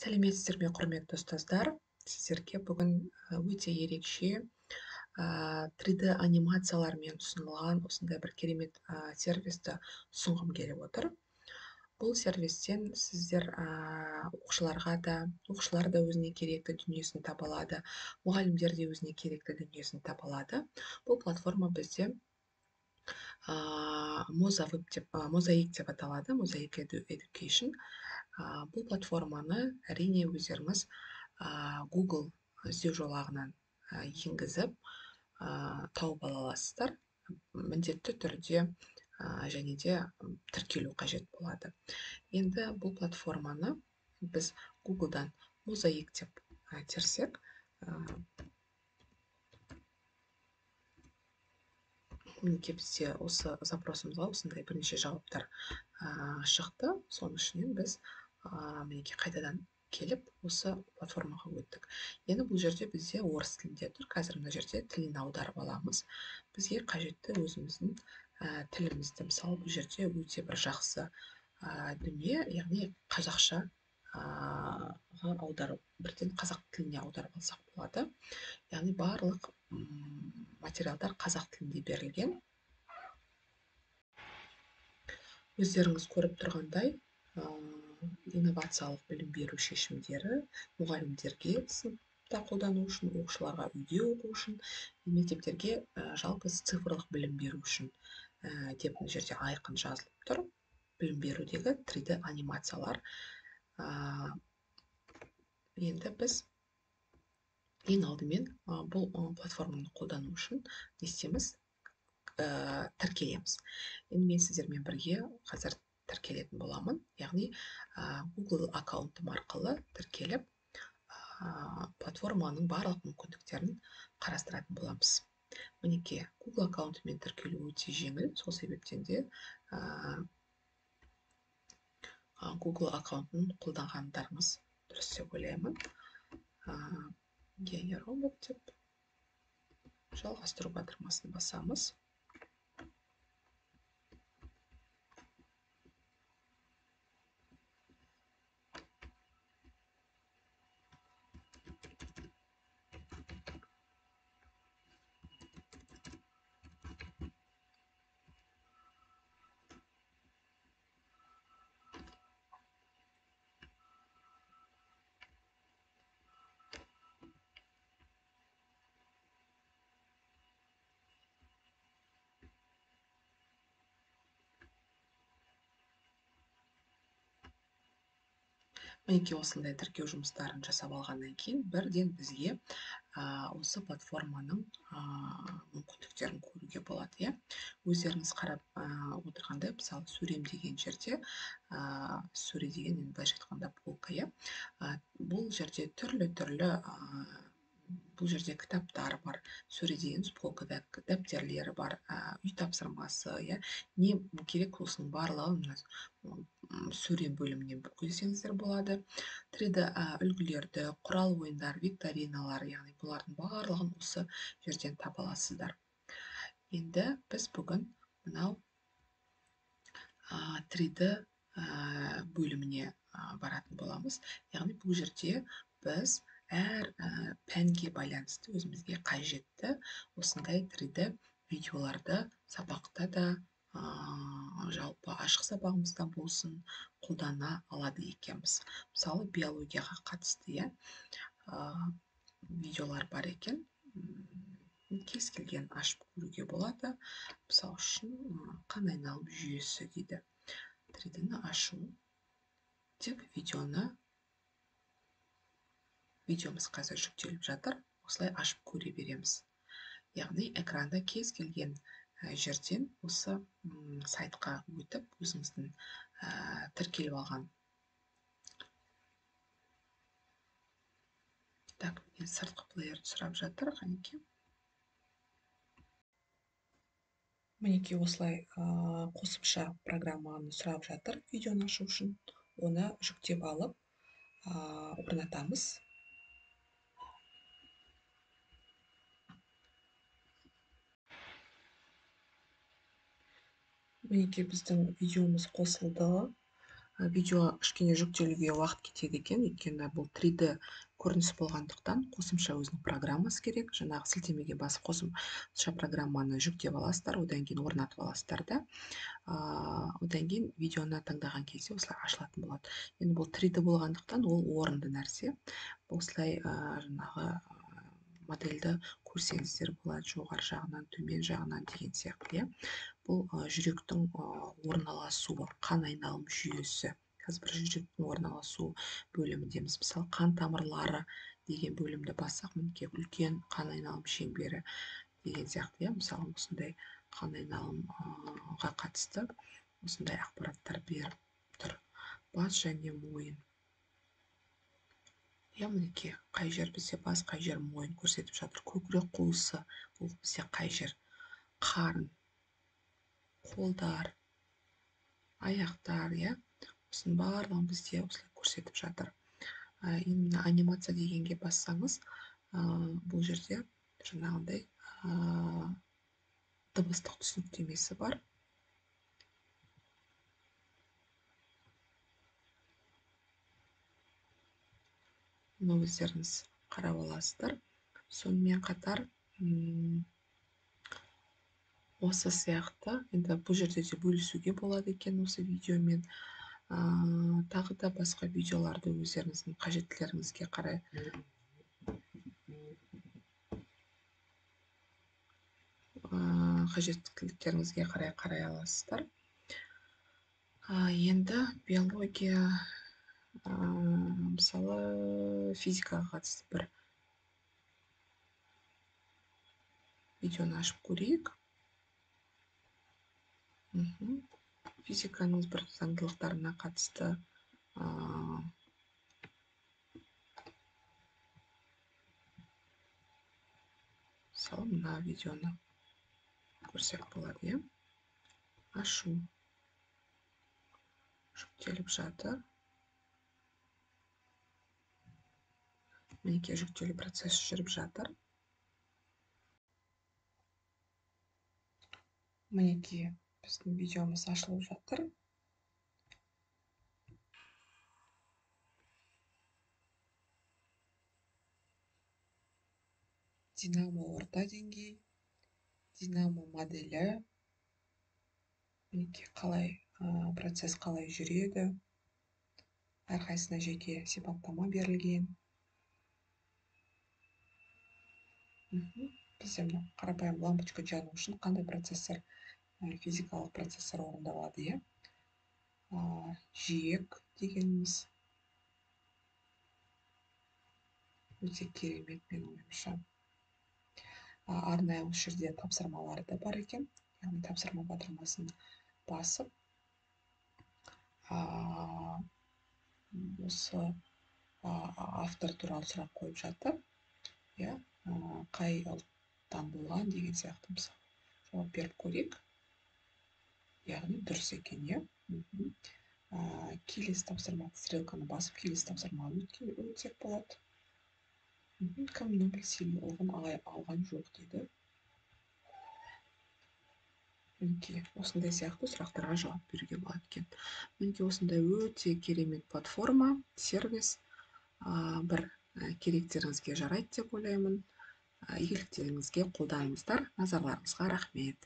Сәлеметсіздер ме, құрметті ұстаздар. Сіздерге бүгін өте ерекше 3D анимациялармен ұсынылған осындай бір керемет сервисті ұсынғым келіп отыр. Бұл сервистен сіздер оқушылар да өзіне керекті дүниесін таба алады, мұғалімдер де өзіне керекті дүниесін таба алады. Бұл платформа бізде мозаик деп аталады, Mosaic Education. Бұл платформаны әрине өздеріңіз Google іздеу жолағынан енгізіп тауып ала аласыздар. Міндетті түрде және де тіркелу қажет болады. Енді бұл платформаны біз Google-дан Mosaic деп терсек, мінекей бізде осы запросымызға осындай бірнеше жауаптар шықты. Соның ішінен біз мінекей қайтадан келіп осы платформаға өттік. Енді бұл жерде бізде орыс тілінде тұр. Қазір мына жерде тілін аударып аламыз. Бізге қажетті өзіміздің тілімізді, мысалы бұл жерде өте бір жақсы дүние, яғни қазақша аударып, бірден қазақ тіліне аударып алсақ болады. Яғни барлық материалдар қазақ тілінде берілген. Өздеріңіз көріп тұрғандай, инновациялық білім беру шешімдері мұғалімдерге сыныпта қолдану үшін, оқушыларға үйде оқу үшін, мектептерге жалпы цифрлық білім беру үшін деп мына жерде айқын жазылып тұр. Білім берудегі 3D анимациялар. Енді біз ең алдымен бұл платформаны қолдану үшін не істейміз? Тіркелеміз. Енді мен сіздермен бірге қазір тіркелетін боламын. Яғни Google аккаунтым арқылы тіркеліп, платформаның барлық мүмкіндіктерін қарастыратын боламыз. Мінекей, Google аккаунтымен тіркелу өте жеңіл. Сол себептен де Google аккаунтын қолданғандарыңыз дұрыс деп ойлаймын. Гене-робот деп жалғастыру батырмасын басамыз. Мінекей осындай тіркеу жұмыстарын жасап алғаннан кейін бірден бізге осы платформаның мүмкіндіктерін көруге болады. Өздеріңіз қарап отырғандай, мысалы сөрем деген жерде, сөре деген былайша айтқанда полка. Бұл жерде түрлі бұл жерде кітаптар бар, сөре деген полкада дәптерлері бар, үй тапсырмасы, не керек осының барлығы сөре бөлімінен көрсеңіздер болады. 3D үлгілерді, құрал ойындар, викториналар, яғни бұлардың барлығын осы жерден таба аласыздар. Енді біз бүгін мынау 3D бөліміне баратын боламыз. Яғни бұл жерде біз әр пәнге байланысты өзімізге қажетті осындай 3D видеоларды сабақта да, жалпы ашық сабағымызда болсын, қолдана алады екенбіз. Мысалы, биологияға қатысты видеолар бар екен. Кез келген ашып көруге болады. Мысалы үшін қан айналым жүйесі дейді. 3D-ні ашу. Тек видеомыз қазір жүктеліп жатыр. Осылай ашып көре береміз. Яғни экранда кез келген жерден осы сайтқа өтіп, өзіңіздің тіркеліп алған. Так, мен сыртқы плеерді сұрап жатыр, қанекей. Мінекей осылай қосымша программаны сұрап жатыр видеоны ашу үшін. Оны жүктеп алып орнатамыз. Мінекей біздің видеомыз қосылды. видео кішкене жүктелуге уақыт кетеді екен, өйткені бұл 3D көрініс болғандықтан қосымша өзінің программасы керек. Жаңағы сілтемеге басып қосымша программаны жүктеп аласыздар, одан кейін орнатып аласыздар да. Одан кейін видеоны таңдаған кезде осылай ашылатын болады. Енді бұл 3D болғандықтан ол орынды нәрсе. Осылай жаңағы модельді көрсеңіздер болады, жоғары жағынан, төмен жағынан деген сияқты. Бұл жүректің орналасуы, қан айналым жүйесі. Қазір бір жүректің орналасу бөліміндеміз. Мысалы, қан тамырлары деген бөлімді бассақ, мінекей үлкен қан айналым шеңбері деген сияқты. Мысалы, осындай қан айналымға қатысты осындай ақпараттар беріп тұр. Бас және мойын. Мінекей қай жер бізде бас, қай жер мойын көрсетіп жатыр. Көкірек қуысы, ол бізде қай жер. Қарын, қолдар, аяқтар, осының барлығын бізде осылай көрсетіп жатыр. Именно анимация дегенге бассаңыз, бұл жерде жаңағындай дыбыстық түсініктемесі бар. Мұны өздеріңіз қарап аласыздар. Сонымен қатар осы сияқты, енді бұл жерде де бөлісуге болады екен осы видеомен. Тағы да басқа видеоларды өздеріңіздің қажеттілеріңізге қарай аласыздар. Енді биология, мысалы, физикаға қатысты бір видеоны ашып көрейік. Физиканың бір заңдылықтарына қатысты мысалы, мына видеоны көрсек болады. Ашу жүктеліп жатыр. Мінекей жүктелу процесі жүріп жатыр. Мінекей біздің видеомыз ашылып жатыр. Динамо орта деңгей, динамо моделі, мінекей процесс қалай жүреді, әрқайсысына жеке сипаттама берілген. Бізде қарапайым лампочка жану үшін қандай процессор, физикалық процессор орындалады. Жиек дегеніміз өте керемет, мен ойымша. Арнайы осы жерде тапсырмалары да бар екен. Яғни тапсырма батырмасын басып, осы автор туралы сұрақ қойып жатыр. Қай ұлттан болған деген сияқты, мысалы, жауап беріп көрейік. Яғни дұрыс екен. Келесі тапсырма, стрелканы басып, келесі тапсырманы өтсек болады. Кім Нобель сыйлығын алған жоқ дейді. Мінекей осындай сияқты сұрақтарға жауап беруге болады екен. Мінекей осындай өте керемет платформа, сервис. Бір керектеріңізге жарайды деп ойлаймын. Игіліктеріңізге қолданыңыздар. Назарларыңызға рахмет.